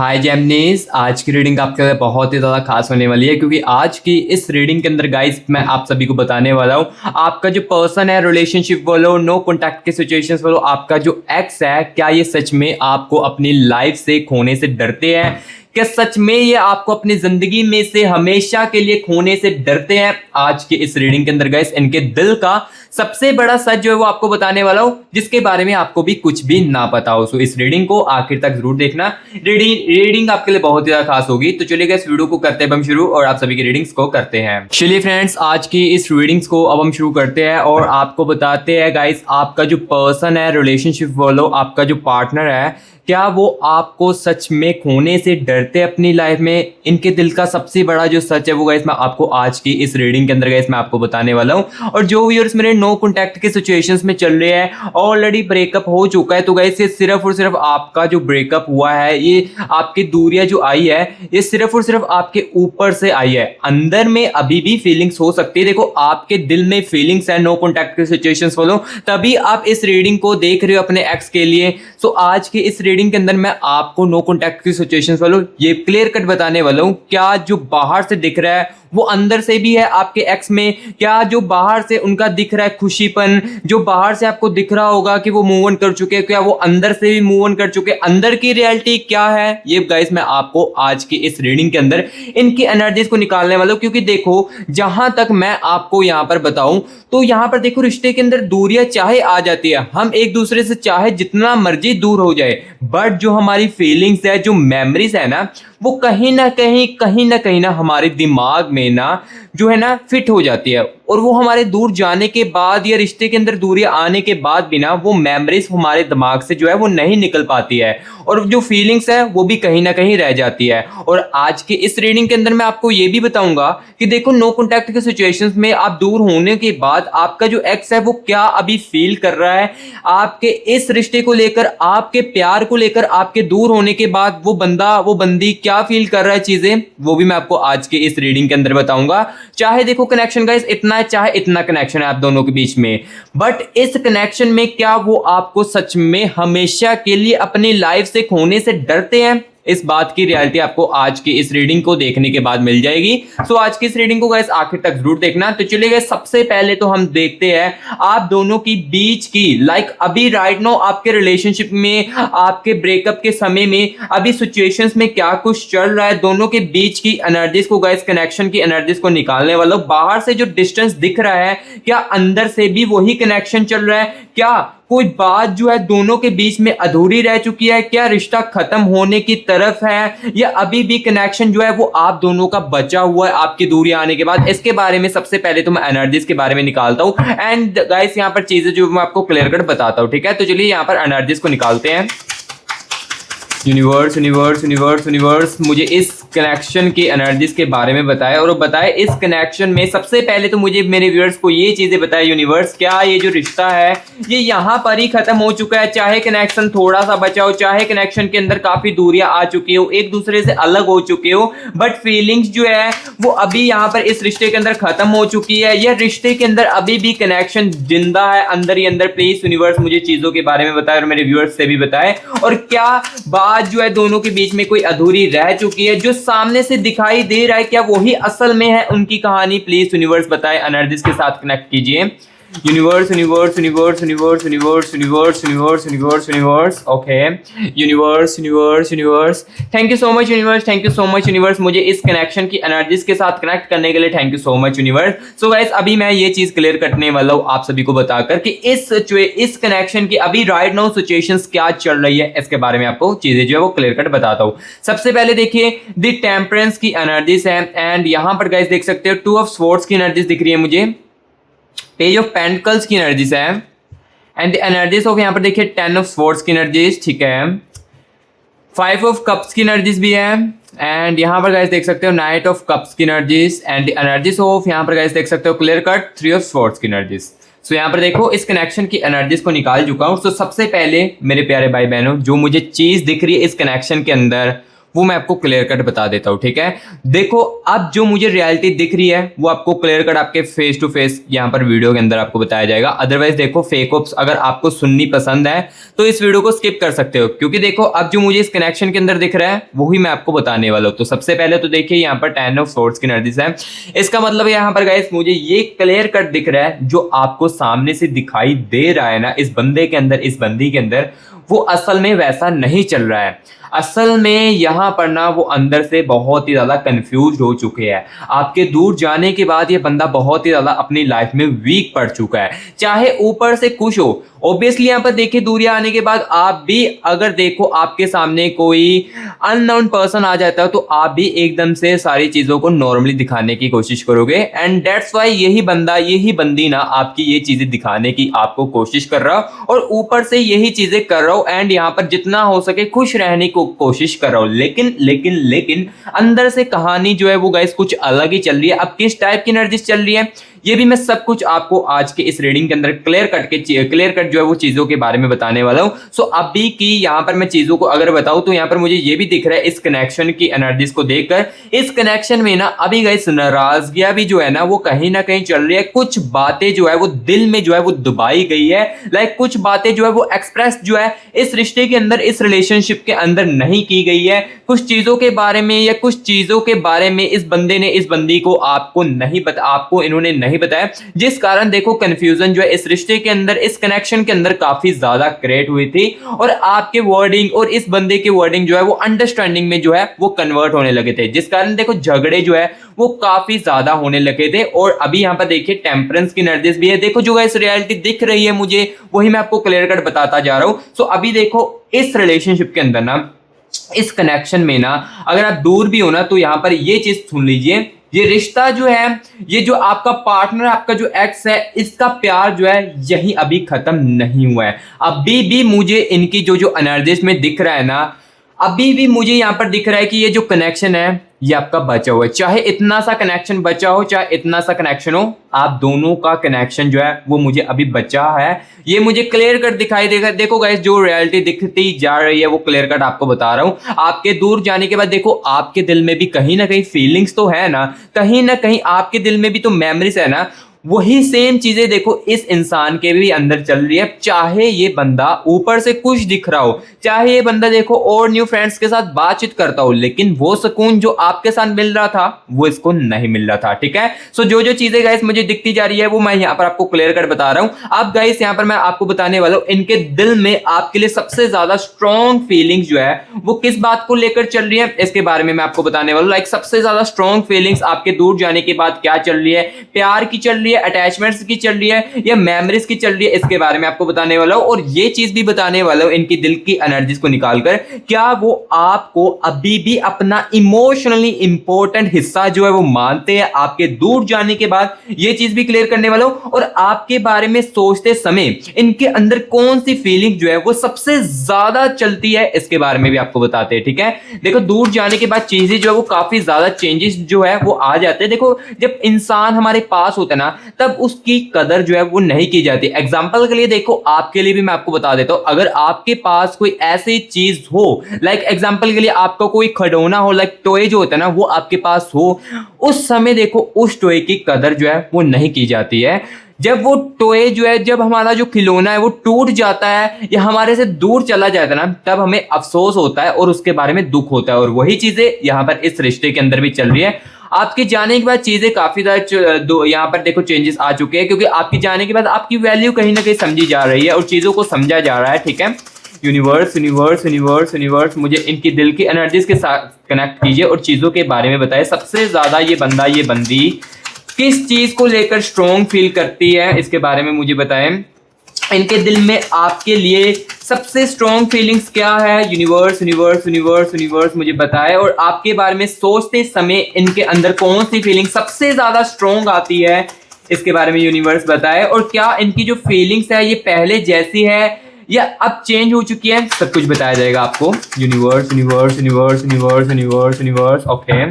हाय जेमनीज, आज की रीडिंग आपके लिए बहुत ही ज़्यादा खास होने वाली है क्योंकि आज की इस रीडिंग के अंदर गाइस मैं आप सभी को बताने वाला हूँ आपका जो पर्सन है रिलेशनशिप वालों नो कॉन्टैक्ट के सिचुएशंस वालों आपका जो एक्स है, क्या ये सच में आपको अपनी लाइफ से खोने से डरते हैं? क्या सच में ये आपको अपनी जिंदगी में से हमेशा के लिए खोने से डरते हैं? आज की इस रीडिंग के अंदर गाइस इनके दिल का सबसे बड़ा सच जो है वो आपको बताने वाला हूं, जिसके बारे में आपको भी कुछ भी ना पता हो। सो इस रीडिंग को आखिर तक जरूर देखना। रीडिंग आपके लिए बहुत ही ज्यादा खास होगी। तो चलिए इस वीडियो को करते हैं हम शुरू और आप सभी की रीडिंग्स को करते हैं। चलिए फ्रेंड्स, आज की इस रीडिंग्स को अब हम शुरू करते हैं और आपको बताते हैं गाइस आपका जो पर्सन है रिलेशनशिप वालों, आपका जो पार्टनर है, क्या वो आपको सच में खोने से डरते हैं अपनी लाइफ में? इनके दिल का सबसे बड़ा जो सच है वो गाइस मैं आपको आज की इस रीडिंग के अंदर गाइस मैं आपको बताने वाला हूं। और जो व्यूअर्स मेरे नो कॉन्टैक्ट के सिचुएशंस में चल रहे हैं, ऑलरेडी ब्रेकअप हो चुका है, तो गाइस ये सिर्फ और सिर्फ आपका जो ब्रेकअप हुआ है, ये आपकी दूरियां जो आई है, ये सिर्फ और सिर्फ आपके ऊपर से आई है। अंदर में अभी भी फीलिंग्स हो सकती है। देखो, आपके दिल में फीलिंग्स है नो कॉन्टैक्ट के सिचुएशंस वालों, तभी आप इस रीडिंग को देख रहे हो अपने एक्स के लिए। सो आज की इस रीडिंग के अंदर मैं आपको नो कॉन्टैक्ट की सिचुएशंस वालों ये क्लियर कट बताने वाला हूं, क्या जो बाहर से दिख रहा है वो अंदर से भी है आपके एक्स में? क्या जो बाहर से उनका दिख रहा है खुशीपन, जो बाहर से आपको दिख रहा होगा कि वो मूव ऑन कर चुके हैं, क्या वो अंदर से भी मूव ऑन कर चुके हैं? अंदर की रियलिटी क्या है, ये गाइस मैं आपको आज की इस रीडिंग के अंदर इनकी एनर्जीज को निकालने वाला हूं। क्योंकि देखो, जहां तक मैं आपको यहां पर बताऊं तो यहां पर देखो, रिश्ते के अंदर दूरियां चाहे आ जाती है, हम एक दूसरे से चाहे जितना मर्जी दूर हो जाए, बट जो हमारी फीलिंग्स है, जो मेमोरीज है ना, वो कहीं ना कहीं ना हमारे दिमाग में ना जो है ना फिट हो जाती है। और वो हमारे दूर जाने के बाद या रिश्ते के अंदर दूरियां आने के बाद भी ना वो मेमोरीज हमारे दिमाग से जो है वो नहीं निकल पाती है, और जो फीलिंग्स है वो भी कहीं ना कहीं रह जाती है। और आज के इस रीडिंग के अंदर मैं आपको ये भी बताऊंगा कि देखो, नो कॉन्टैक्ट के सिचुएशंस में आप दूर होने के बाद आपका जो एक्स है वो क्या अभी फील कर रहा है आपके इस रिश्ते को लेकर, आपके प्यार को लेकर। आपके दूर होने के बाद वो बंदा, वो बंदी क्या फील कर रहा है, चीजें वो भी मैं आपको आज के इस रीडिंग के अंदर बताऊंगा। चाहे देखो कनेक्शन गाइस इतना है, चाहे इतना कनेक्शन है आप दोनों के बीच में, बट इस कनेक्शन में क्या वो आपको सच में हमेशा के लिए अपनी लाइफ से खोने से डरते हैं? इस बात की रियलिटी आपको आज की इस रीडिंग को देखने के बाद मिल जाएगी। सो आज की इस रीडिंग को गाइस आखिर तक जरूर देखना। तो चलिए गाइस, सबसे पहले तो हम देखते हैं आप दोनों की बीच की अभी राइट नाउ आपके रिलेशनशिप में, आपके ब्रेकअप के समय में अभी सिचुएशंस में क्या कुछ चल रहा है। दोनों के बीच की एनर्जीज को गाइस, कनेक्शन की एनर्जीज को निकालने वाला हूं। बाहर से जो डिस्टेंस दिख रहा है, क्या अंदर से भी वही कनेक्शन चल रहा है? क्या कोई बात जो है दोनों के बीच में अधूरी रह चुकी है? क्या रिश्ता खत्म होने की तरफ है, या अभी भी कनेक्शन जो है वो आप दोनों का बचा हुआ है आपकी दूरी आने के बाद? इसके बारे में सबसे पहले तो मैं एनर्जीज के बारे में निकालता हूं, एंड गाइस यहाँ पर चीजें जो मैं आपको क्लियर कट बताता हूं, ठीक है? तो चलिए यहाँ पर एनर्जीज को निकालते हैं। यूनिवर्स यूनिवर्स यूनिवर्स यूनिवर्स मुझे इस कनेक्शन की एनर्जीज के बारे में बताए, और बताए इस कनेक्शन में सबसे पहले तो मुझे मेरे व्यूअर्स को ये चीजें बताए यूनिवर्स, क्या ये जो रिश्ता है ये यहाँ पर ही खत्म हो चुका है? चाहे कनेक्शन थोड़ा सा बचा हो, चाहे कनेक्शन के अंदर काफी दूरियां आ चुकी हो, एक दूसरे से अलग हो चुके हो, बट फीलिंग्स जो है वो अभी यहाँ पर इस रिश्ते के अंदर खत्म हो चुकी है, या रिश्ते के अंदर अभी भी कनेक्शन जिंदा है अंदर ही अंदर? प्लीज यूनिवर्स मुझे चीजों के बारे में बताए और मेरे व्यूअर्स से भी बताए। और क्या बात जो है दोनों के बीच में कोई अधूरी रह चुकी है? जो सामने से दिखाई दे रहा है, क्या वही असल में है उनकी कहानी? प्लीज यूनिवर्स बताए, एनर्जीज के साथ कनेक्ट कीजिए। Universe universe universe universe universe universe universe universe universe okay, universe universe universe, thank you so much universe, thank you so much universe, मुझे इस कनेक्शन की एनर्जीज के साथ कनेक्ट करने के लिए thank you so much universe. So guys, अभी मैं ये चीज क्लियर करने वाला हूँ आप सभी को बताकर कि इस कनेक्शन की अभी राइट नाउ सिचुएशंस क्या चल रही है, इसके बारे में आपको चीजें जो है वो क्लियर कट बताता हूँ। सबसे पहले देखिए द टेम्परेंस की एनर्जीज है, एंड यहाँ पर गाइस देख सकते हो टू ऑफ स्वॉर्ड्स की एनर्जीज दिख रही है मुझे, पेज ऑफ पेंटिकल्स की एनर्जीज है, एंड द एनर्जीज ऑफ यहाँ पर देखिए 10 ऑफ स्वॉर्ड्स की एनर्जीज, ठीक है, 5 ऑफ कप्स की एनर्जीज भी है, एंड यहाँ पर गाइस देख सकते हो नाइट ऑफ कप्स की energies, and the energies of यहाँ पर गाइस देख सकते हो क्लियर कट 3 ऑफ स्वॉर्ड्स की एनर्जीज। सो यहाँ पर देखो इस कनेक्शन की एनर्जीज को निकाल चुका हूँ। सो सबसे पहले मेरे प्यारे भाई बहनों, जो मुझे चीज दिख रही है इस कनेक्शन के अंदर वो मैं आपको क्लियर कट बता देता हूँ, ठीक है। देखो अब जो मुझे रियलिटी दिख रही है वो आपको क्लियर कट आपके फेस टू फेस यहाँ पर वीडियो के अंदर आपको बताया जाएगा। अदरवाइज देखो फेक ऑप्स अगर आपको सुननी पसंद है तो इस वीडियो को स्किप कर सकते हो, क्योंकि देखो अब जो मुझे इस कनेक्शन के अंदर दिख रहा है वही मैं आपको बताने वाला हूँ। तो सबसे पहले तो देखिए यहाँ पर 10 ऑफ सोर्ड्स की एनर्जीज है। इसका मतलब यहाँ पर गाइस मुझे ये क्लियर कट दिख रहा है, जो आपको सामने से दिखाई दे रहा है ना इस बंदे के अंदर, इस बंदी के अंदर, वो असल में वैसा नहीं चल रहा है। असल में यहाँ पर ना वो अंदर से बहुत ही ज्यादा कंफ्यूज हो चुके हैं। आपके दूर जाने के बाद ये बंदा बहुत ही ज्यादा अपनी लाइफ में वीक पड़ चुका है, चाहे ऊपर से खुश हो। ऑब्वियसली यहाँ पर देखिए दूरिया आने के बाद आप भी अगर देखो आपके सामने कोई अननोन पर्सन आ जाता है तो आप भी एकदम से सारी चीजों को नॉर्मली दिखाने की कोशिश करोगे। एंड दैट्स वाई यही बंदा यही बंदी ना आपकी ये चीजें दिखाने की आपको कोशिश कर रहा हो और ऊपर से यही चीजें कर रहा हो एंड यहाँ पर जितना हो सके खुश रहने को कोशिश कर रहा हो। लेकिन लेकिन लेकिन अंदर से कहानी जो है वो गाइस कुछ अलग ही चल रही है। अब किस टाइप की एनर्जी चल रही है ये भी मैं सब कुछ आपको आज के इस रीडिंग के अंदर क्लियर कट जो है वो चीजों के बारे में बताने वाला हूं। सो अभी की यहाँ पर मैं चीजों को अगर बताऊं तो यहाँ पर मुझे ये भी दिख रहा है इस कनेक्शन की एनर्जीज को देखकर, इस कनेक्शन में ना अभी गाइस नाराजगियां भी जो है ना वो कहीं ना कहीं चल रही है। कुछ बातें जो है वो दिल में जो है वो दबाई गई है, लाइक कुछ बातें जो है वो एक्सप्रेस जो है इस रिश्ते के अंदर, इस रिलेशनशिप के अंदर नहीं की गई है। कुछ चीजों के बारे में या कुछ चीजों के बारे में इस बंदे ने इस बंदी को आपको इन्होंने नहीं बताया, जिस कारण देखो कंफ्यूजन जो है इस रिश्ते के अंदर, इस कनेक्शन के अंदर काफी ज्यादा क्रिएट हुई थी और आपके वर्डिंग और इस बंदे के वर्डिंग जो है वो अंडरस्टैंडिंग में जो है वो कन्वर्ट होने लगे थे, जिस कारण देखो झगड़े जो है वो काफी ज्यादा होने लगे थे। और अभी यहां पर देखिए टेम्परेंस की एनर्जीज भी है। देखो जो इस रियलिटी दिख रही है मुझे वही मैं आपको क्लियर कट बताता जा रहा हूं। सो अभी देखो इस रिलेशनशिप के अंदर ना, इस कनेक्शन में ना अगर आप दूर भी हो ना तो यहां पर ये चीज सुन लीजिए, ये रिश्ता जो है, ये जो आपका पार्टनर, आपका जो एक्स है, इसका प्यार जो है यही अभी खत्म नहीं हुआ है। अभी भी मुझे इनकी जो एनर्जीज में दिख रहा है ना, अभी भी मुझे यहाँ पर दिख रहा है कि ये जो कनेक्शन है ये आपका बचा हुआ है। चाहे इतना सा कनेक्शन बचा हो, चाहे इतना सा कनेक्शन हो, आप दोनों का कनेक्शन जो है वो मुझे अभी बचा है। ये मुझे क्लियर कट दिखाई देगा। देखो गाइस जो रियलिटी दिखती जा रही है वो क्लियर कट आपको बता रहा हूं। आपके दूर जाने के बाद देखो आपके दिल में भी कहीं ना कहीं फीलिंग्स तो है ना कहीं आपके दिल में भी तो मेमोरीज है ना, वही सेम चीजें देखो इस इंसान के भी अंदर चल रही है। चाहे ये बंदा ऊपर से कुछ दिख रहा हो, चाहे ये बंदा देखो और न्यू फ्रेंड्स के साथ बातचीत करता हो, लेकिन वो सुकून जो आपके साथ मिल रहा था वो इसको नहीं मिल रहा था, ठीक है। सो जो चीजें गाइस मुझे दिखती जा रही है वो मैं यहाँ पर आपको क्लियर कर बता रहा हूँ। अब गाइस यहाँ पर मैं आपको बताने वाला हूँ इनके दिल में आपके लिए सबसे ज्यादा स्ट्रॉन्ग फीलिंग्स जो है वो किस बात को लेकर चल रही है, इसके बारे में मैं आपको बताने वाला हूँ। लाइक सबसे ज्यादा स्ट्रॉन्ग फीलिंग्स आपके दूर जाने के बाद क्या चल रही है, प्यार की चल रही है, अटैचमेंट्स की चल रही है या मेमोरीज की चल रही है, इसके बारे में आपको बताने वाला हूं। और ये चीज भी बताने वाला हूं इनकी दिल की एनर्जीज को निकालकर, क्या वो आपको अभी भी अपना इमोशनली इंपॉर्टेंट हिस्सा जो है वो मानते हैं आपके दूर जाने के बाद, ये चीज भी क्लियर करने वाला हूं। और आपके बारे में सोचते समय इनके अंदर कौन सी फीलिंग जो है वो सबसे ज्यादा चलती है, इसके बारे में भी आपको बताते हैं, ठीक है। देखो दूर जाने के बाद चीजें जो है वो काफी ज्यादा चेंजेस जो है वो आ जाते हैं। देखो जब इंसान हमारे पास होता है ना तब उसकी कदर जो है वो नहीं की जाती। एग्जांपल के लिए देखो आपके लिए भी मैं आपको बता देता हूं, अगर आपके पास कोई ऐसी चीज हो, लाइक एग्जांपल के लिए आपका कोई खिलौना हो, लाइक टॉय जो होता है ना वो आपके पास हो, उस समय देखो उस टॉय की कदर जो है वो नहीं की जाती है। जब वो टॉय जो है, जब हमारा जो खिलौना है वो टूट जाता है या हमारे से दूर चला जाता है ना, तब हमें अफसोस होता है और उसके बारे में दुख होता है। और वही चीजें यहाँ पर इस रिश्ते के अंदर भी चल रही है। आपके जाने के बाद चीजें काफी ज्यादा यहाँ पर देखो चेंजेस आ चुके हैं, क्योंकि आपके जाने के बाद आपकी वैल्यू कहीं ना कहीं समझी जा रही है और चीजों को समझा जा रहा है, ठीक है। यूनिवर्स यूनिवर्स यूनिवर्स यूनिवर्स मुझे इनकी दिल की एनर्जीज के साथ कनेक्ट कीजिए और चीजों के बारे में बताए। सबसे ज्यादा ये बंदा, ये बंदी किस चीज को लेकर स्ट्रॉन्ग फील करती है, इसके बारे में मुझे बताएं। इनके दिल में आपके लिए सबसे स्ट्रॉन्ग फीलिंग्स क्या है, यूनिवर्स यूनिवर्स यूनिवर्स यूनिवर्स मुझे बताए। और आपके बारे में सोचते समय इनके अंदर कौन सी फीलिंग सबसे ज्यादा स्ट्रॉन्ग आती है, इसके बारे में यूनिवर्स बताए। और क्या इनकी जो फीलिंग्स है ये पहले जैसी है या अब चेंज हो चुकी है, सब कुछ बताया जाएगा आपको। Universe universe universe universe universe universe okay,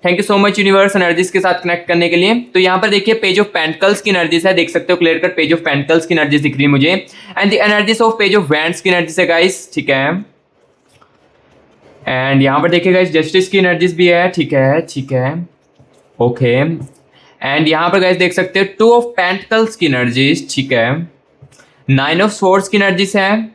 thank you so much universe energies के साथ कनेक्ट करने के लिए। तो यहाँ पर देखिए पेज ऑफ पेंटिकल्स की एनर्जीज है, देख सकते हो clear cut page of pentacles की एनर्जीज दिख रही है मुझे। And the energies of page of wands की एनर्जीज है गाइस, ठीक है। एंड यहाँ पर देखिए गाइस जस्टिस की एनर्जीज भी है, ठीक है ठीक है, ओके। एंड यहाँ पर गाइस देख सकते हो 2 ऑफ पेंटिकल्स की एनर्जीज, ठीक है। 9 ऑफ स्वॉर्ड्स की एनर्जीज है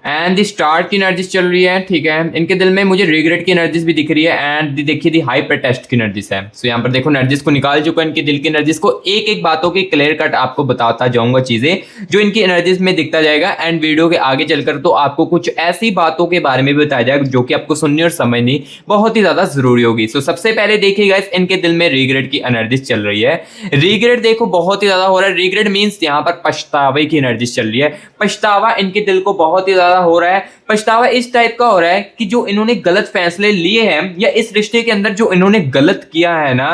एंड दी स्टार की एनर्जीज चल रही है, ठीक है। इनके दिल में मुझे रिग्रेट की एनर्जीज भी दिख रही है एंड देखिए दी हाइपर टेस्ट की एनर्जीज है। सो यहाँ पर देखो एनर्जीज को निकाल चुका इनके दिल की एनर्जीज को, एक एक बातों की क्लियर कट आपको बताता जाऊंगा चीजें जो इनकी एनर्जीज में दिखता जाएगा। एंड वीडियो के आगे चलकर तो आपको कुछ ऐसी बातों के बारे में भी बताया जाएगा जो कि आपको सुननी और समझनी बहुत ही ज्यादा जरूरी होगी। सो सबसे पहले देखिएगा इनके दिल में रिग्रेट की एनर्जीज चल रही है। रिग्रेट देखो बहुत ही ज्यादा हो रहा है। रिग्रेट मीन्स यहाँ पर पछतावे की एनर्जीज चल रही है। पछतावा इनके दिल को बहुत ही ज्यादा हो रहा है। पछतावा इस टाइप का हो रहा है कि जो इन्होंने गलत फैसले लिए हैं या इस रिश्ते के अंदर जो इन्होंने गलत किया है ना,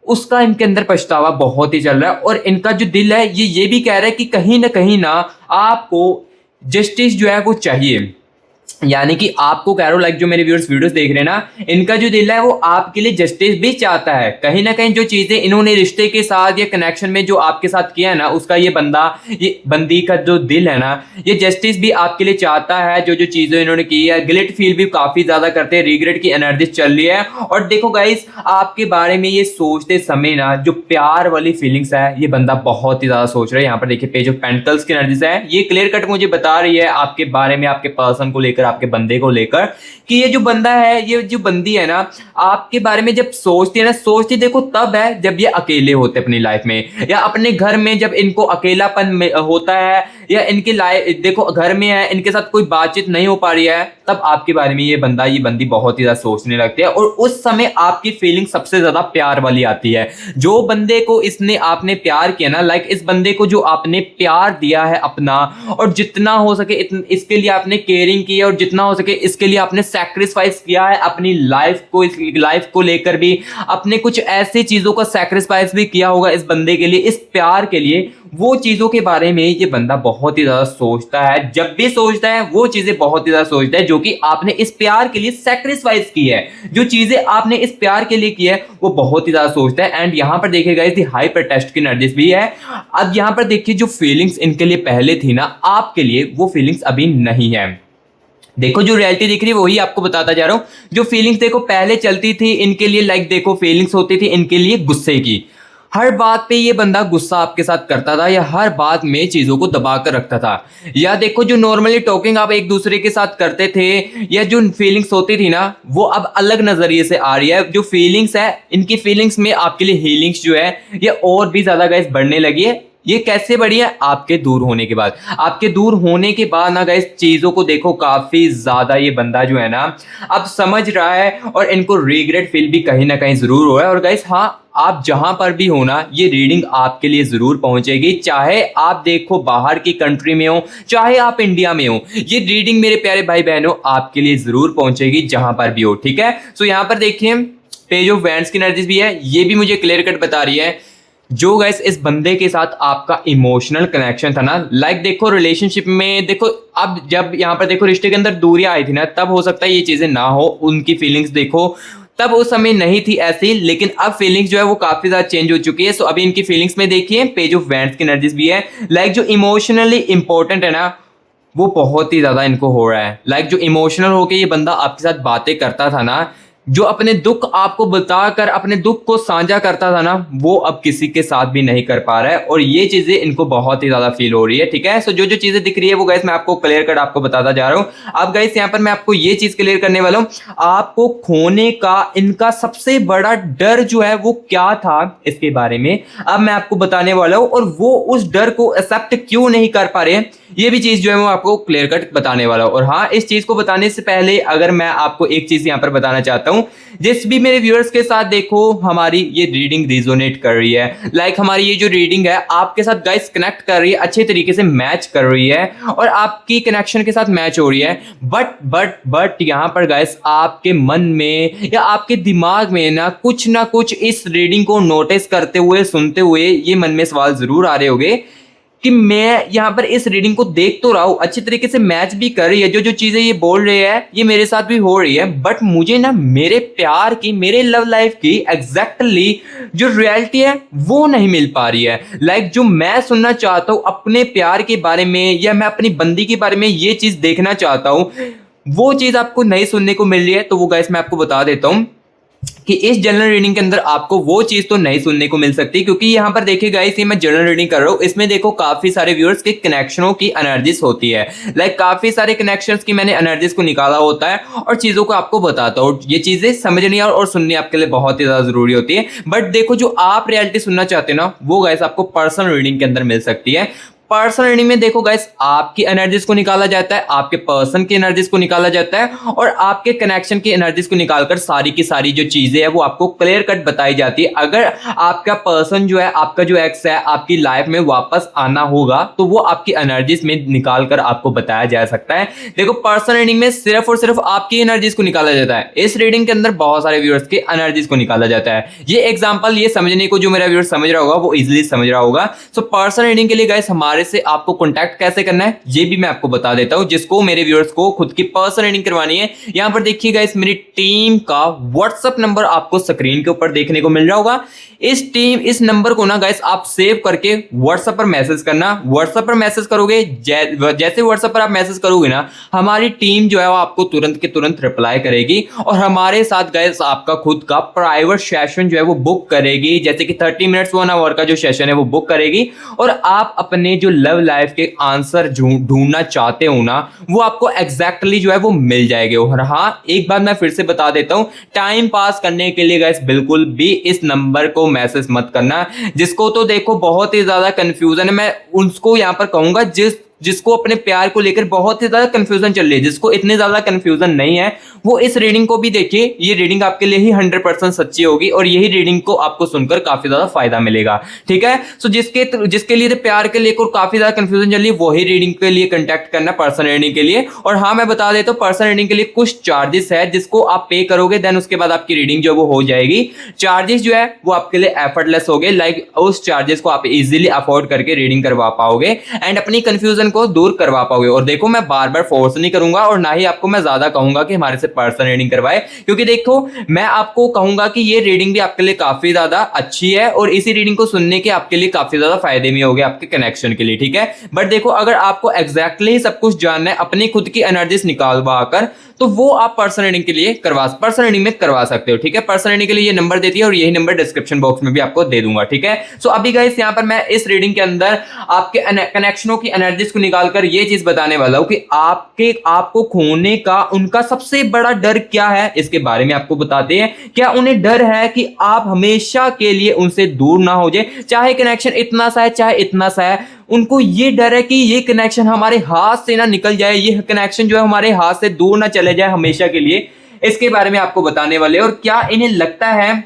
उसका इनके अंदर पछतावा बहुत ही चल रहा है। और इनका जो दिल है ये भी कह रहा है कि कहीं ना आपको जस्टिस जो है वो चाहिए। यानी कि आपको कह रहा हूं, लाइक जो मेरे व्यूअर्स वीडियोस देख रहे हैं ना, इनका जो दिल है वो आपके लिए जस्टिस भी चाहता है। कहीं ना कहीं जो चीजें इन्होंने रिश्ते के साथ या कनेक्शन में जो आपके साथ किया है ना, उसका ये बंदी का जो दिल है ना, ये जस्टिस भी आपके लिए चाहता है। जो जो चीजें इन्होंने की है, गिल्ट फील भी काफी ज्यादा करते हैं। रिग्रेट की एनर्जी चल रही है। और देखो गाइस, आपके बारे में ये सोचते समय ना, जो प्यार वाली फीलिंग्स है ये बंदा बहुत ही ज्यादा सोच रहा है। यहाँ पर देखिए पेज ऑफ पेंटिकल्स की एनर्जीज है, ये क्लियर कट मुझे बता रही है आपके बारे में, आपके पर्सन को लेकर, आपके बंदे को लेकर, कि ये जो बंदा है, ये जो बंदी है ना, आपके बारे में जब सोचती है ना, सोचती देखो तब है जब ये अकेले होते अपनी लाइफ में, या अपने घर में जब इनको अकेलापन होता है, या इनकी लाइफ देखो घर में है, इनके साथ कोई बातचीत नहीं हो पा रही है, तब आपके बारे में ये बंदा ये बंदी बहुत ही ज्यादा सोचने लगती है। और उस समय आपकी फीलिंग सबसे ज्यादा प्यार वाली आती है। जो बंदे को आपने प्यार किया ना, लाइक इस बंदे को जो आपने प्यार दिया है अपना, और जितना हो सके इसके लिए आपने केयरिंग की है, और जितना हो सके इसके लिए आपने सैक्रिफाइस किया है अपनी लाइफ को, इस लाइफ को लेकर भी आपने कुछ ऐसी चीजों का सैक्रिफाइस भी किया होगा इस बंदे के लिए, इस प्यार के लिए। वो चीजों के बारे में ये बंदा बहुत ही ज्यादा सोचता है। जब भी सोचता है वो चीजें बहुत ही ज्यादा सोचता है जो कि आपने इस प्यार के लिए सैक्रिफाइस की है। जो चीजें आपने इस प्यार के लिए की है वो बहुत ही ज्यादा सोचता है। एंड यहां पर देखिएगा इसकी हाइपर टेस्ट की एनर्जीज भी है। अब यहां पर देखिए जो फीलिंग्स इनके लिए पहले थी ना, आपके लिए वो फीलिंग्स अभी नहीं है। देखो जो रियलिटी दिख रही है वही आपको बताता जा रहा हूं। जो फीलिंग्स देखो पहले चलती थी इनके लिए, लाइक देखो फीलिंग्स होती थी इनके लिए गुस्से की। हर बात पे ये बंदा गुस्सा आपके साथ करता था, या हर बात में चीजों को दबा कर रखता था। या देखो जो नॉर्मली टॉकिंग आप एक दूसरे के साथ करते थे, या जो फीलिंग्स होती थी ना, वो अब अलग नजरिए से आ रही है। जो फीलिंग्स है, इनकी फीलिंग्स में आपके लिए हीलिंग्स जो है ये और भी ज्यादा गाइस बढ़ने लगी है। ये कैसे बढ़ी है? आपके दूर होने के बाद। आपके दूर होने के बाद ना गाइस चीजों को देखो काफी ज्यादा ये बंदा जो है ना अब समझ रहा है, और इनको रिग्रेट फील भी कहीं ना कहीं जरूर हो रहा है। और गाइस हाँ, आप जहां पर भी हो ना, ये रीडिंग आपके लिए जरूर पहुंचेगी। चाहे आप देखो बाहर की कंट्री में हो, चाहे आप इंडिया में हो, ये रीडिंग मेरे प्यारे भाई बहनों आपके लिए जरूर पहुंचेगी जहां पर भी हो, ठीक है। सो यहां पर देखिए पेज ऑफ वैंड्स की एनर्जीज भी है, ये भी मुझे क्लियर कट बता रही है। जो गाइस इस बंदे के साथ आपका इमोशनल कनेक्शन था ना, लाइक देखो रिलेशनशिप में देखो, अब जब यहाँ पर देखो रिश्ते के अंदर दूरियां आई थी ना, तब हो सकता है ये चीजें ना हो। उनकी फीलिंग्स देखो तब उस समय नहीं थी ऐसी, लेकिन अब फीलिंग्स जो है वो काफी ज्यादा चेंज हो चुकी है। सो अभी इनकी फीलिंग्स में देखिए पेज ऑफ वैंड्स की एनर्जीज भी है। लाइक जो इमोशनली इंपॉर्टेंट है ना, वो बहुत ही ज्यादा इनको हो रहा है। लाइक जो इमोशनल होके ये बंदा आपके साथ बातें करता था ना, जो अपने दुख आपको बताकर अपने दुख को साझा करता था ना, वो अब किसी के साथ भी नहीं कर पा रहा है। और ये चीजें इनको बहुत ही ज्यादा फील हो रही है, ठीक है। सो जो जो चीजें दिख रही है वो गाइस मैं आपको क्लियर कट आपको बताता जा रहा हूं। अब गाइस यहाँ पर मैं आपको ये चीज क्लियर करने वाला हूं, आपको खोने का इनका सबसे बड़ा डर जो है वो क्या था इसके बारे में अब मैं आपको बताने वाला हूं। और वो उस डर को एक्सेप्ट क्यों नहीं कर पा रहे, ये भी चीज जो है मैं आपको क्लियर कट बताने वाला हूं। और हाँ, इस चीज को बताने से पहले अगर मैं आपको एक चीज यहाँ पर बताना चाहता हूँ, जिस भी मेरे व्यूअर्स के साथ देखो हमारी ये रीडिंग रिजोनेट कर रही है, लाइक हमारी ये जो रीडिंग है आपके साथ गाइस कनेक्ट कर रही है, अच्छे तरीके से मैच कर रही है, और आपकी कनेक्शन के साथ मैच हो रही है। बट यहाँ पर गाइस आपके मन में या आपके दिमाग में ना कुछ इस रीडिंग को नोटिस करते हुए, सुनते हुए ये मन में सवाल जरूर आ रहे होंगे कि मैं यहाँ पर इस रीडिंग को देख तो रहा हूँ, अच्छी तरीके से मैच भी कर रही है, जो जो चीजें ये बोल रहे हैं ये मेरे साथ भी हो रही है, बट मुझे ना मेरे प्यार की, मेरे लव लाइफ की एग्जैक्टली जो रियलिटी है वो नहीं मिल पा रही है। लाइक जो मैं सुनना चाहता हूँ अपने प्यार के बारे में, या मैं अपनी बंदी के बारे में ये चीज देखना चाहता हूँ, वो चीज आपको नहीं सुनने को मिल रही है, तो वो गाइस मैं आपको बता देता हूं कि इस जनरल रीडिंग के अंदर आपको वो चीज तो नहीं सुनने को मिल सकती, क्योंकि यहाँ पर देखिए गाइस, ये मैं जनरल रीडिंग कर रहा हूँ, इसमें देखो काफी सारे व्यूअर्स के कनेक्शनों की एनर्जीज होती है। काफी सारे कनेक्शंस की मैंने एनर्जीज को निकाला होता है और चीजों को आपको बताता हूँ। ये चीजें समझनी और सुननी आपके लिए बहुत ही ज्यादा जरूरी होती है। बट देखो, जो आप रियलिटी सुनना चाहते हो ना, वो गाइस आपको पर्सनल रीडिंग के अंदर मिल सकती है। पर्सनल रीडिंग में देखो गाइस, आपकी एनर्जीज को निकाला जाता है, आपके पर्सन की एनर्जीज को निकाला जाता है और आपके कनेक्शन की एनर्जीज को निकालकर सारी की सारी जो चीजें है वो आपको क्लियर कट बताई जाती है। अगर आपका पर्सन जो है, आपका जो एक्स है, आपकी लाइफ में वापस आना होगा, तो वो आपकी एनर्जीज में निकाल कर आपको बताया जा सकता है। देखो, पर्सनल रीडिंग में सिर्फ और सिर्फ आपकी एनर्जीज को निकाला जाता है। इस रीडिंग के अंदर बहुत सारे व्यूअर्स की एनर्जीज को निकाला जाता है। ये एग्जांपल, ये समझने को जो मेरा व्यूअर समझ रहा होगा वो इजीली समझ रहा होगा। सो पर्सनल रीडिंग के लिए गाइस हमारे से आपको कांटेक्ट कैसे करना है ये भी मैं आपको बता देता हूं। जिसको मेरे व्यूअर्स को खुद की पर्सनल रीडिंग करवानी है, यहां पर देखिए गाइस, मेरी टीम का व्हाट्सएप नंबर आपको स्क्रीन के ऊपर देखने को मिल रहा होगा। इस नंबर को ना गाइस आप सेव करके व्हाट्सएप पर मैसेज करना। व्हाट्सएप पर मैसेज करोगे, जैसे व्हाट्सएप पर आप मैसेज करोगे ना, हमारी टीम जो है वो आपको तुरंत के तुरंत रिप्लाई करेगी और हमारे साथ गाइस आपका खुद का प्राइवेट सेशन जो है वो बुक करेगी। जैसे कि 30 मिनट्स 1 आवर का जो सेशन है वो बुक करेगी और आप अपने जो लव लाइफ के आंसर ढूंढना चाहते हो ना, वो आपको एग्जैक्टली जो है वो मिल जाएंगे। और हाँ, एक बात मैं फिर से बता देता हूं, टाइम पास करने के लिए गाइस बिल्कुल भी इस नंबर को मैसेज मत करना। जिसको तो देखो बहुत ही ज्यादा कंफ्यूजन है, मैं उसको यहां पर कहूंगा जिसको अपने प्यार को लेकर बहुत ही ज्यादा कंफ्यूजन चल रही है, जिसको इतनी ज्यादा कंफ्यूजन नहीं है, वो इस रीडिंग को भी देखिए। ये रीडिंग आपके लिए ही 100% सच्ची होगी और यही रीडिंग को आपको सुनकर काफी ज्यादा फायदा मिलेगा। ठीक है, सो जिसके लिए प्यार के लेकर काफी ज्यादा कंफ्यूजन चल रही है, वही रीडिंग के लिए कंटेक्ट करना पर्सनल रीडिंग के लिए। और हाँ, मैं बता देता हूँ, पर्सनल रीडिंग के लिए कुछ चार्जेस है जिसको आप पे करोगे, देन उसके बाद आपकी रीडिंग जो वो हो जाएगी। चार्जेस जो है वो आपके लिए एफर्टलेस हो गए, उस चार्जेस को आप इजीली अफोर्ड करके रीडिंग करवा पाओगे एंड अपनी कंफ्यूजन को दूर करवा पाओगे। और देखो, मैं बार बार फोर्स नहीं करूंगा और ना ही आपको मैं ज्यादा कहूंगा कि हमारे से पर्सनल रीडिंग करवाए, क्योंकि देखो, मैं आपको कहूंगा कि ये रीडिंग भी आपके लिए काफी ज्यादा अच्छी है और इसी रीडिंग को सुनने के आपके लिए काफी ज्यादा फायदे में होंगे आपके कनेक्शन के लिए। ठीक है, बट देखो, अगर आपको एग्जैक्टली सब कुछ जानना है अपनी खुद की एनर्जीज निकालवा कर, तो वो आप पर्सनल रीडिंग के लिए पर्सनल रीडिंग में करवा सकते हो। ठीक है, पर्सनल रीडिंग के लिए ये नंबर देती है और यही नंबर डिस्क्रिप्शन बॉक्स में भी आपको दे दूंगा। ठीक है, सो अभी गाइस यहाँ पर मैं इस रीडिंग के अंदर आपके कनेक्शनों की एनर्जीज को निकालकर ये चीज बताने वाला हूं कि आपको खोने का उनका सबसे बड़ा डर क्या है, इसके बारे में आपको बताते हैं। क्या उन्हें डर है कि आप हमेशा के लिए उनसे दूर ना हो जाए, चाहे कनेक्शन इतना सा है चाहे इतना सा है, उनको ये डर है कि ये कनेक्शन हमारे हाथ से ना निकल जाए, ये कनेक्शन जो है हमारे हाथ से दूर ना चले जाए हमेशा के लिए। इसके बारे में आपको बताने वाले। और क्या इन्हें लगता है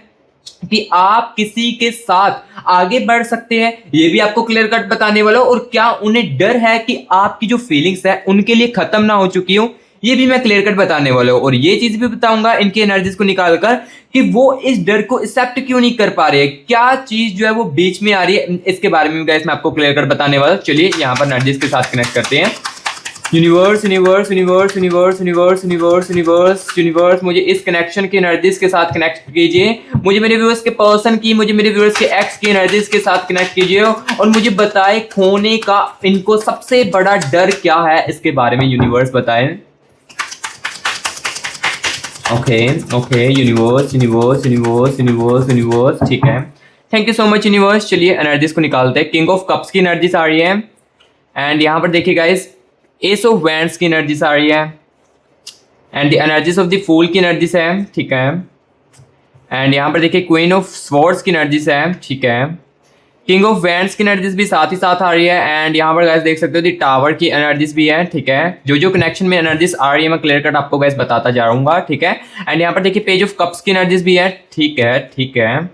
कि आप किसी के साथ आगे बढ़ सकते हैं, ये भी आपको क्लियर कट बताने वाला हूं। और क्या उन्हें डर है कि आपकी जो फीलिंग्स है उनके लिए खत्म ना हो चुकी हो, ये भी मैं क्लियर कट बताने वाला हूं। और ये चीज भी बताऊंगा इनकी एनर्जीज को निकालकर कि वो इस डर को एक्सेप्ट क्यों नहीं कर पा रहे हैं, क्या चीज जो है वो बीच में आ रही है, इसके बारे में गाइस मैं आपको क्लियर कट बताने वाला हूं। चलिए यहाँ पर एनर्जीज के साथ कनेक्ट करते हैं। Universe universe universe universe universe universe universe universe मुझे इस कनेक्शन की एनर्जीज के साथ कनेक्ट कीजिए। मुझे मेरे व्यूअर्स के पर्सन की, मुझे मेरे व्यूअर्स के एक्स की एनर्जीज के साथ कनेक्ट कीजिए और मुझे बताए खोने का इनको सबसे बड़ा डर क्या है, इसके बारे में यूनिवर्स बताएं। Okay universe universe universe universe universe, ठीक है, thank you so much universe. चलिए एनर्जीज को निकालते हैं। किंग ऑफ कप्स की एनर्जीज आ रही है एंड यहाँ पर देखिए गाइस, एस ऑफ वैंड्स की एनर्जीज आ रही है and the energies of the fool की एनर्जीज है। ठीक है, एंड यहाँ पर देखिए क्वीन ऑफ स्वॉर्ड्स की एनर्जीज है। ठीक है, किंग ऑफ वैंड्स की एनर्जीज भी साथ ही साथ आ रही है एंड यहाँ पर गाइस देख सकते हो दी टावर की एनर्जीज भी है। ठीक है, जो कनेक्शन में एनर्जीज आ रही है मैं क्लियर कट आपको गाइस बताता जा रहूंगा। ठीक है, एंड यहाँ पर देखिए पेज ऑफ कप्स की एनर्जीज भी है। ठीक है, ठीक है,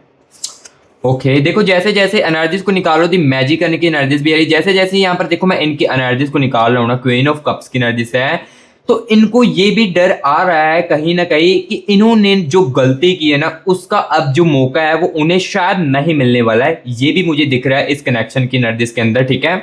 ओके देखो, जैसे जैसे एनर्जीज को निकाल दी मैजिक करने की एनर्जीज भी आ रही है। जैसे जैसे यहाँ पर देखो मैं इनकी एनर्जीज को निकाल रहा हूँ ना, क्वीन ऑफ कप्स की एनर्जीज है, तो इनको ये भी डर आ रहा है कहीं ना कहीं कि इन्होंने जो गलती की है ना उसका अब जो मौका है वो उन्हें शायद नहीं मिलने वाला है। ये भी मुझे दिख रहा है इस कनेक्शन की एनर्जीज के अंदर। ठीक है,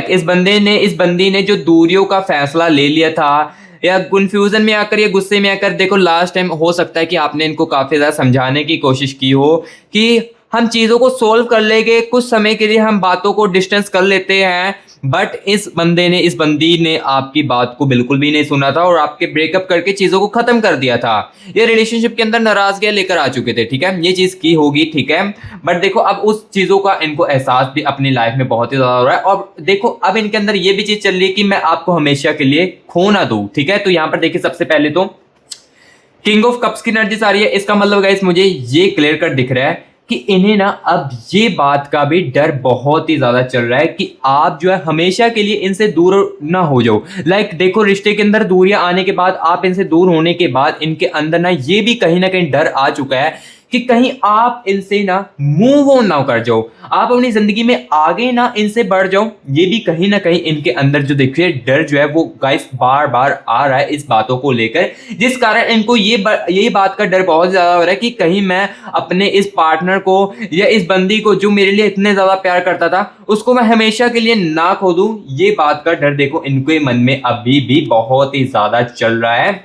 इस बंदी ने जो दूरियों का फैसला ले लिया था, या कंफ्यूजन में आकर या गुस्से में आकर, देखो लास्ट टाइम हो सकता है कि आपने इनको काफी ज्यादा समझाने की कोशिश की हो कि हम चीज़ों को सोल्व कर लेंगे, कुछ समय के लिए हम बातों को डिस्टेंस कर लेते हैं, बट इस बंदी ने आपकी बात को बिल्कुल भी नहीं सुना था और आपके ब्रेकअप करके चीज़ों को ख़त्म कर दिया था। ये रिलेशनशिप के अंदर नाराज़गियाँ लेकर आ चुके थे, ठीक है, ये चीज़ की होगी, ठीक है। बट देखो अब उस चीज़ों का इनको एहसास भी अपनी लाइफ में बहुत ही ज़्यादा हो रहा है और देखो अब इनके अंदर ये भी चीज़ चल रही है कि मैं आपको हमेशा के लिए खो ना दूँ, ठीक है। तो यहाँ पर देखिए सबसे पहले तो किंग ऑफ कप्स की एनर्जीज आ रही है। इसका मतलब गाइस मुझे ये क्लियर कट दिख रहा है कि इन्हें ना अब ये बात का भी डर बहुत ही ज्यादा चल रहा है कि आप जो है हमेशा के लिए इनसे दूर ना हो जाओ। लाइक देखो रिश्ते के अंदर दूरियां आने के बाद, आप इनसे दूर होने के बाद इनके अंदर ना ये भी कहीं ना कहीं डर आ चुका है कि कहीं आप इनसे ना मूव ऑन ना कर जाओ, आप अपनी जिंदगी में आगे ना इनसे बढ़ जाओ। ये भी कहीं ना कहीं इनके अंदर जो देखिए डर जो है वो गाइस बार बार आ रहा है इस बातों को लेकर, जिस कारण इनको ये बात का डर बहुत ज्यादा हो रहा है कि कहीं मैं अपने इस पार्टनर को या इस बंदी को जो मेरे लिए इतने ज्यादा प्यार करता था उसको मैं हमेशा के लिए ना खो दूं। ये बात का डर देखो इनके मन में अभी भी बहुत ही ज्यादा चल रहा है।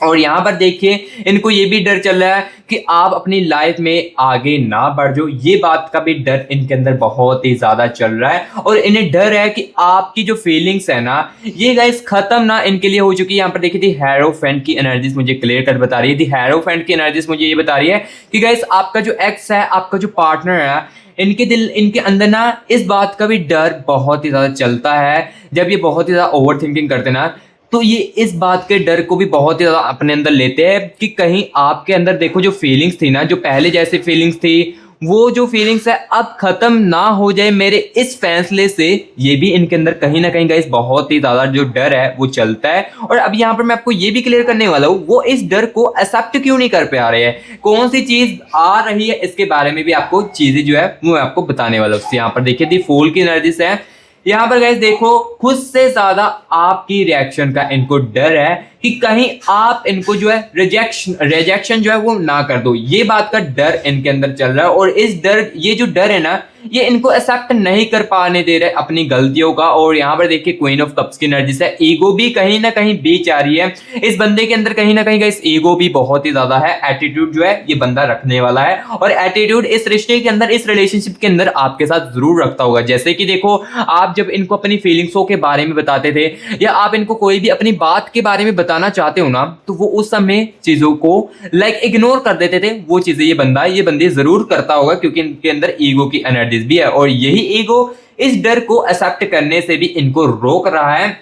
और यहाँ पर देखिए इनको ये भी डर चल रहा है कि आप अपनी लाइफ में आगे ना बढ़ जाओ, ये बात का भी डर इनके अंदर बहुत ही ज्यादा चल रहा है। और इन्हें डर है कि आपकी जो फीलिंग्स है ना ये गाइस खत्म ना इनके लिए हो चुकी है। यहाँ पर देखिए थी हेरोफेंट की एनर्जीज मुझे क्लियर कट बता रही है। थी हेरोफेंट की एनर्जीज मुझे ये बता रही है कि गाइस आपका जो एक्स है, आपका जो पार्टनर है, इनके अंदर ना इस बात का भी डर बहुत ही ज्यादा चलता है। जब ये बहुत ही ज्यादा ओवर थिंकिंग करते ना तो ये इस बात के डर को भी बहुत ही ज्यादा अपने अंदर लेते हैं कि कहीं आपके अंदर देखो जो फीलिंग्स थी ना, जो पहले जैसे फीलिंग्स थी वो जो फीलिंग्स है अब खत्म ना हो जाए मेरे इस फैसले से। ये भी इनके अंदर कहीं ना कहीं गाइस बहुत ही ज्यादा जो डर है वो चलता है। और अब यहाँ पर मैं आपको ये भी क्लियर करने वाला हूँ वो इस डर को एक्सेप्ट क्यों नहीं कर पा रहे हैं, कौन सी चीज आ रही है इसके बारे में भी आपको चीजें जो है वो मैं आपको बताने वाला हूँ। यहाँ पर देखिए दी फूल की एनर्जीज है। यहाँ पर गाइस देखो खुद से ज्यादा आपकी रिएक्शन का इनको डर है कि कहीं आप इनको जो है रिजेक्शन जो है वो ना कर दो, ये बात का डर इनके अंदर चल रहा है। और ये जो डर है ना ये इनको एक्सेप्ट नहीं कर पाने दे रहे अपनी गलतियों का। और यहाँ पर देखिए क्वीन ऑफ कप्स की एनर्जी से ईगो भी कहीं ना कहीं बीच आ रही है इस बंदे के अंदर, कहीं ना कहीं इस ईगो भी बहुत ही ज्यादा है। एटीट्यूड जो है ये बंदा रखने वाला है और एटीट्यूड इस रिश्ते के अंदर, इस रिलेशनशिप के अंदर आपके साथ जरूर रखता होगा। जैसे कि देखो आप जब इनको अपनी फीलिंग्सों के बारे में बताते थे या आप इनको कोई भी अपनी बात के बारे में बताना चाहते हो ना तो वो उस समय चीजों को लाइक इग्नोर कर देते थे। वो चीजें ये बंदी जरूर करता होगा क्योंकि इनके अंदर ईगो की एनर्जीज भी है और यही ईगो इस डर को एक्सेप्ट करने से भी इनको रोक रहा है।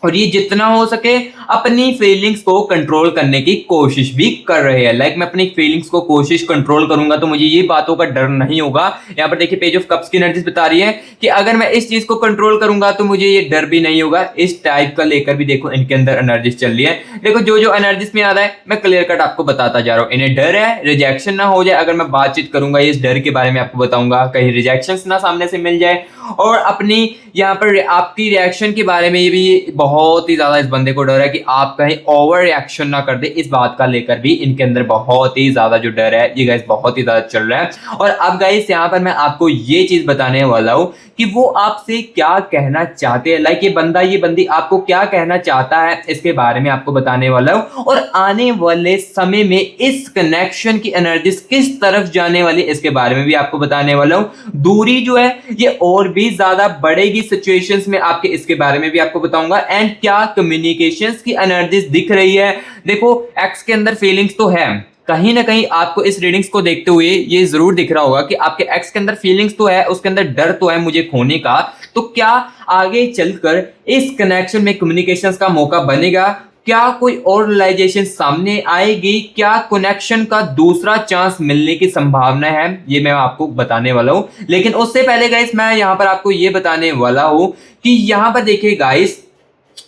और ये जितना हो सके अपनी फीलिंग्स को कंट्रोल करने की कोशिश भी कर रहे हैं। लाइक मैं अपनी फीलिंग्स को कोशिश कंट्रोल करूंगा तो मुझे ये बातों का डर नहीं होगा। यहाँ पर देखिए पेज ऑफ कप्स की एनर्जीज बता रही है कि अगर मैं इस चीज को कंट्रोल करूंगा तो मुझे ये डर भी नहीं होगा। इस टाइप का लेकर भी देखो इनके अंदर एनर्जीज चल रही है। देखो जो जो एनर्जीज में आ रहा है मैं क्लियर कट आपको बताता जा रहा हूँ। इन्हें डर है रिजेक्शन ना हो जाए, अगर मैं बातचीत करूंगा इस डर के बारे में आपको बताऊंगा, कहीं रिजेक्शन ना सामने से मिल जाए। और अपनी यहाँ पर आपकी रिएक्शन के बारे में ये भी बहुत ही ज्यादा इस बंदे को डर है कि आप कहीं ओवर रिएक्शन ना कर दे, इस बात का लेकर भी इनके अंदर बहुत ही ज्यादा जो डर है ये गाइस बहुत ही ज्यादा चल रहा है। और अब गाइस यहाँ पर मैं आपको ये चीज बताने वाला हूँ कि वो आपसे क्या कहना चाहते हैं। लाइक ये बंदी आपको क्या कहना चाहता है इसके बारे में आपको बताने वाला हूँ। और आने वाले समय में इस कनेक्शन की एनर्जीज किस तरफ जाने वाली इसके बारे में भी आपको बताने वाला हूँ। दूरी जो है ये और भी ज्यादा बढ़ेगी सिचुएशंस में आपके, इसके बारे में भी आपको बताऊंगा। एंड क्या कम्युनिकेशंस की एनर्जीज दिख रही है। देखो एक्स के अंदर फीलिंग्स तो है, कहीं ना कहीं आपको इस रीडिंग्स को देखते हुए ये जरूर दिख रहा होगा कि आपके एक्स के अंदर फीलिंग्स तो है, उसके अंदर डर तो है मुझे खोने का। तो क्या आगे चलकर इस कनेक्शन में कम्युनिकेशंस का मौका बनेगा, क्या कोई और रियलाइजेशन सामने आएगी, क्या कनेक्शन का दूसरा चांस मिलने की संभावना है, ये मैं आपको बताने वाला हूं। लेकिन उससे पहले गाइस मैं यहां पर आपको ये बताने वाला हूं कि यहां पर देखिए गाइस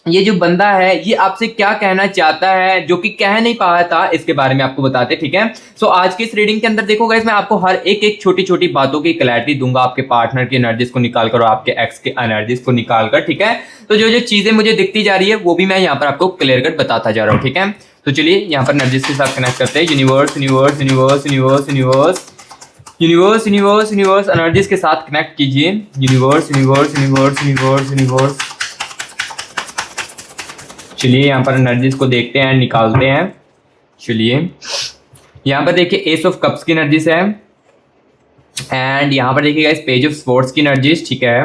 ये जो बंदा है ये आपसे क्या कहना चाहता है जो कि कह नहीं पाया था, इसके बारे में आपको बताते, ठीक है। सो आज की इस रीडिंग के अंदर देखो गाइस मैं आपको हर एक छोटी छोटी बातों की क्लैरिटी दूंगा, आपके पार्टनर की एनर्जीज को निकाल कर और आपके एक्स के एनर्जीज को निकाल कर, ठीक है। तो जो जो चीजें मुझे दिखती जा रही है वो भी मैं यहाँ पर आपको क्लियर कट बताता जा रहा हूँ, ठीक है। तो चलिए यहाँ पर एनर्जीज के साथ कनेक्ट करते हैं। Universe universe universe universe universe universe universe universe energies के साथ कनेक्ट कीजिए। Universe universe universe universe universe. चलिए यहाँ पर एनर्जीज को देखते हैं, निकालते हैं। चलिए यहाँ पर देखिए एस ऑफ कप्स की एनर्जीज है, एंड यहाँ पर देखिएगा इस पेज ऑफ स्पोर्ट्स की एनर्जीज, ठीक है,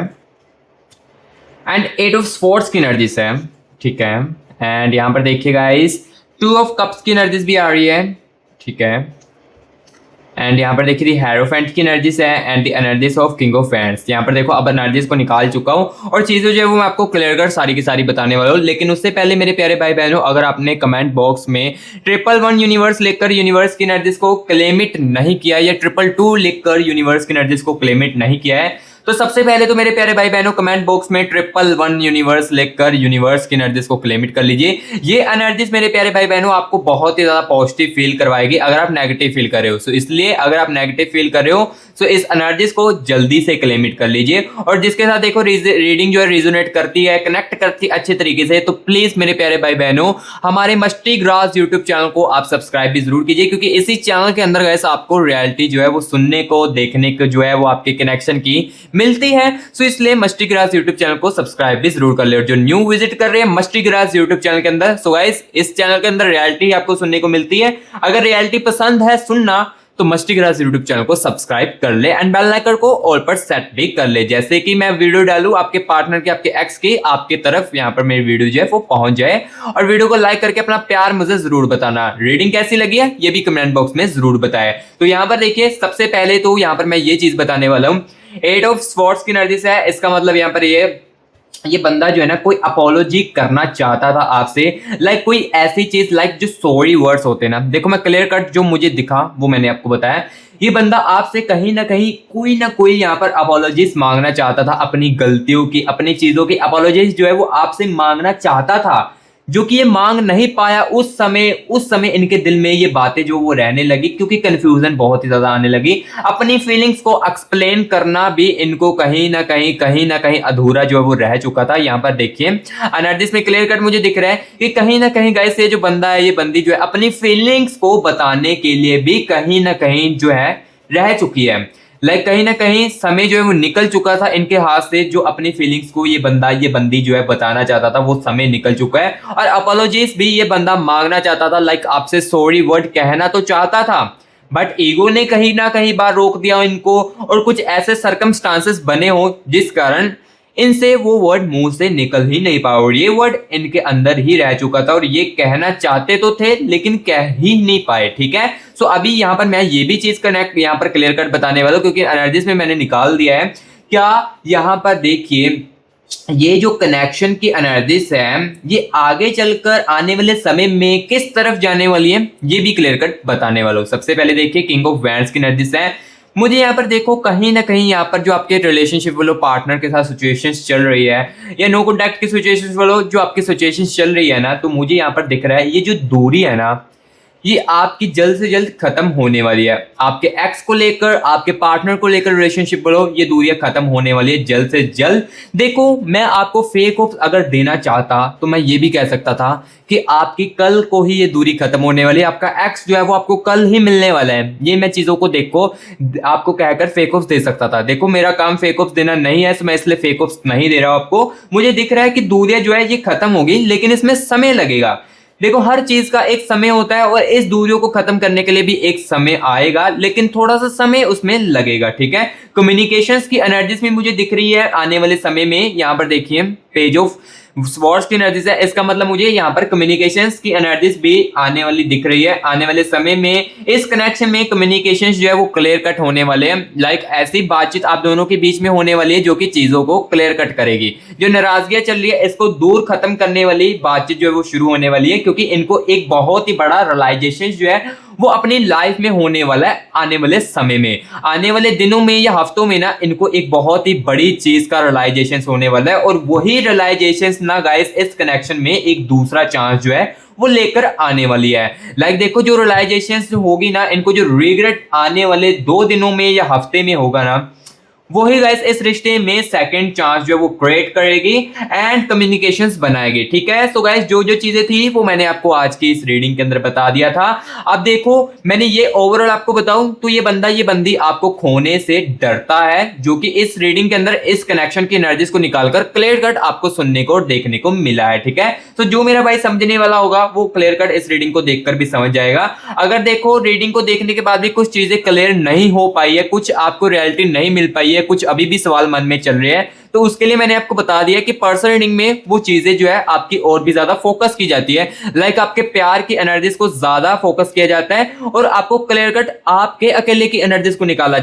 एंड 8 ऑफ स्पोर्ट्स की एनर्जीज है, ठीक है, एंड यहाँ पर देखिएगा इस 2 ऑफ कप्स की एनर्जीज भी आ रही है, ठीक है, एंड यहाँ पर देखिए हेरोफेंट की एनर्जीज है and the energies of king of fans. यहाँ पर देखो अब एनर्जीज को निकाल चुका हूँ और चीज़ें जो है वो मैं आपको क्लियर कर सारी की सारी बताने वाला हूँ। लेकिन उससे पहले मेरे प्यारे भाई बहनों, अगर आपने कमेंट बॉक्स में 111 यूनिवर्स लिखकर यूनिवर्स की एनर्जीज को क्लेमिट नहीं किया या 222 लिखकर यूनिवर्स की एनर्जीज को क्लेमिट नहीं किया है, तो सबसे पहले तो मेरे प्यारे भाई बहनों कमेंट बॉक्स में 111 यूनिवर्स लिखकर यूनिवर्स की एनर्जीज को क्लेमिट कर लीजिए। ये एनर्जीज मेरे प्यारे भाई बहनों आपको बहुत ही ज्यादा पॉजिटिव फील करवाएगी अगर आप नेगेटिव फील कर रहे हो। सो इसलिए अगर आप नेगेटिव फील कर रहे हो तो इस एनर्जीज को जल्दी से क्लेमिट कर लीजिए। और जिसके साथ देखो रीडिंग जो है रिजोनेट करती है, कनेक्ट करती है अच्छे तरीके से, तो प्लीज मेरे प्यारे भाई बहनों हमारे मस्टी ग्रास यूट्यूब चैनल को आप सब्सक्राइब भी जरूर कीजिए, क्योंकि इसी चैनल के अंदर गैस आपको रियलिटी जो है वो सुनने को, देखने को जो है वो आपके कनेक्शन की मिलती है। सो इसलिए मस्टी ग्रास यूट्यूब चैनल को सब्सक्राइब भी जरूर कर ले। और जो न्यू विजिट कर रहे हैं मस्टी ग्रास यूट्यूब चैनल के अंदर, सो गाइस इस चैनल के अंदर रियलिटी आपको सुनने को मिलती है। अगर रियलिटी पसंद है सुनना तो मस्टी ग्रास यूट्यूब चैनल को सब्सक्राइब कर ले एंड बेल आइकन को ऑल पर सेट भी कर ले, जैसे कि मैं वीडियो डालूं आपके पार्टनर की, आपके एक्स की, आपके तरफ यहाँ पर मेरी वीडियो जो है वो पहुंच जाए। और वीडियो को लाइक करके अपना प्यार मुझे जरूर बताना। रीडिंग कैसी लगी है ये भी कमेंट बॉक्स में जरूर बताएं। तो यहाँ पर देखिए सबसे पहले तो यहाँ पर मैं ये चीज बताने वाला हूँ, 8 ऑफ स्वॉर्ड्स की एनर्जी से है। इसका मतलब यहाँ पर ये बंदा जो है ना कोई अपोलॉजी करना चाहता था आपसे, लाइक कोई ऐसी चीज लाइक जो सॉरी वर्ड्स होते हैं ना, देखो मैं क्लियर कट जो मुझे दिखा वो मैंने आपको बताया। ये बंदा आपसे कहीं ना कोई यहाँ पर अपोलॉजीज मांगना चाहता था, अपनी गलतियों की, अपनी चीजों की अपोलॉजीज जो है वो आपसे मांगना चाहता था, जो कि ये मांग नहीं पाया। उस समय इनके दिल में ये बातें जो वो रहने लगी, क्योंकि कंफ्यूजन बहुत ही ज्यादा आने लगी। अपनी फीलिंग्स को एक्सप्लेन करना भी इनको कहीं ना कहीं अधूरा जो है वो रह चुका था। यहाँ पर देखिए एनर्जीज में क्लियर कट मुझे दिख रहा है कि कहीं ना कहीं गाइस ये जो बंदा है, ये बंदी जो है अपनी फीलिंग्स को बताने के लिए भी कहीं ना कहीं जो है रह चुकी है। लाइक कहीं ना कहीं समय जो है वो निकल चुका था इनके हाथ से, जो अपनी फीलिंग्स को ये बंदी जो है बताना चाहता था वो समय निकल चुका है। और अपोलॉजीज भी ये बंदा मांगना चाहता था, लाइक आपसे सॉरी वर्ड कहना तो चाहता था, बट ईगो ने कहीं ना कहीं बार रोक दिया इनको, और कुछ ऐसे सर्कमस्टांसेस बने हो जिस कारण इनसे वो वर्ड मुंह से निकल ही नहीं पाया, और ये वर्ड इनके अंदर ही रह चुका था और ये कहना चाहते तो थे लेकिन कह ही नहीं पाए। ठीक है, सो अभी यहाँ पर मैं ये भी चीज कनेक्ट यहाँ पर क्लियर कट बताने वाला हूँ, क्योंकि एनर्जीज में मैंने निकाल दिया है। क्या यहाँ पर देखिए ये जो कनेक्शन की एनर्जीज है ये आगे चलकर आने वाले समय में किस तरफ जाने वाली है ये भी क्लियर कट बताने वाला हूँ। सबसे पहले देखिए किंग ऑफ वैंड्स की एनर्जीज है। मुझे यहाँ पर देखो कहीं ना कहीं यहाँ पर जो आपके रिलेशनशिप वालों पार्टनर के साथ सिचुएशंस चल रही है, या नो कॉन्टैक्ट की सिचुएशंस वालों जो आपकी सिचुएशंस चल रही है ना, तो मुझे यहाँ पर दिख रहा है ये जो दूरी है ना ये आपकी जल्द से जल्द खत्म होने वाली है। आपके एक्स को लेकर, आपके पार्टनर को लेकर रिलेशनशिप बोलो, ये दूरियां खत्म होने वाली है जल्द से जल्द। देखो मैं आपको फेक होप्स अगर देना चाहता तो मैं ये भी कह सकता था कि आपकी कल को ही ये दूरी खत्म होने वाली है, आपका एक्स जो है वो आपको कल ही मिलने वाला है। ये मैं चीजों को देखो आपको कहकर फेक होप्स दे सकता था। देखो मेरा काम फेक होप्स देना नहीं है, तो मैं इसलिए फेक होप्स नहीं दे रहा हूं आपको। मुझे दिख रहा है कि दूरियां जो है ये खत्म होगी, लेकिन इसमें समय लगेगा। देखो हर चीज का एक समय होता है और इस दूरियों को खत्म करने के लिए भी एक समय आएगा, लेकिन थोड़ा सा समय उसमें लगेगा। ठीक है, कम्युनिकेशंस की एनर्जीज में मुझे दिख रही है आने वाले समय में। यहाँ पर देखिए पेज ऑफ स्वॉर्ड्स की एनर्जीज है, इसका मतलब मुझे यहाँ पर कम्युनिकेशंस की एनर्जीज भी आने वाली दिख रही है। आने वाले समय में इस कनेक्शन में कम्युनिकेशंस जो है वो क्लियर कट होने वाले हैं। लाइक ऐसी बातचीत आप दोनों के बीच में होने वाली है जो कि चीजों को क्लियर कट करेगी। जो नाराजगियां चल रही है इसको दूर खत्म करने वाली बातचीत जो है वो शुरू होने वाली है, क्योंकि इनको एक बहुत ही बड़ा रियलाइजेशन जो है वो अपनी लाइफ में होने वाला है। आने वाले समय में, आने वाले दिनों में या हफ्तों में ना इनको एक बहुत ही बड़ी चीज का रियलाइजेशन होने वाला है, और वही रियलाइजेशन ना गाइस इस कनेक्शन में एक दूसरा चांस जो है वो लेकर आने वाली है। लाइक देखो जो रियलाइजेशन होगी ना, इनको जो रिग्रेट आने वाले 2 दिनों में या हफ्ते में होगा ना, वही गाइस इस रिश्ते में सेकंड चांस जो है वो क्रिएट करेगी एंड कम्युनिकेशंस बनाएगी। ठीक है, सो गाइस जो जो चीजें थी वो मैंने आपको आज की इस रीडिंग के अंदर बता दिया था। अब देखो मैंने ये ओवरऑल आपको बताऊं तो ये बंदा ये बंदी आपको खोने से डरता है, जो कि इस रीडिंग के अंदर इस कनेक्शन की एनर्जीज को निकालकर क्लियर कट आपको सुनने को और देखने को मिला है। ठीक है, तो जो मेरा भाई समझने वाला होगा वो क्लियर कट इस रीडिंग को देखकर भी समझ जाएगा। अगर देखो रीडिंग को देखने के बाद भी कुछ चीजें क्लियर नहीं हो पाई है, कुछ आपको रियलिटी नहीं मिल पाई है, कुछ अभी भी सवाल मन में चल रहे हैं, तो उसके लिए मैंने आपको बता दिया कि पर्सनल रीडिंग में वो चीजें जो है आपकी और भी ज्यादा फोकस की जाती है। लाइक आपके प्यार की एनर्जीज को ज्यादा फोकस किया जाता है और आपको क्लियर कट आपके अकेले की एनर्जीज को निकाला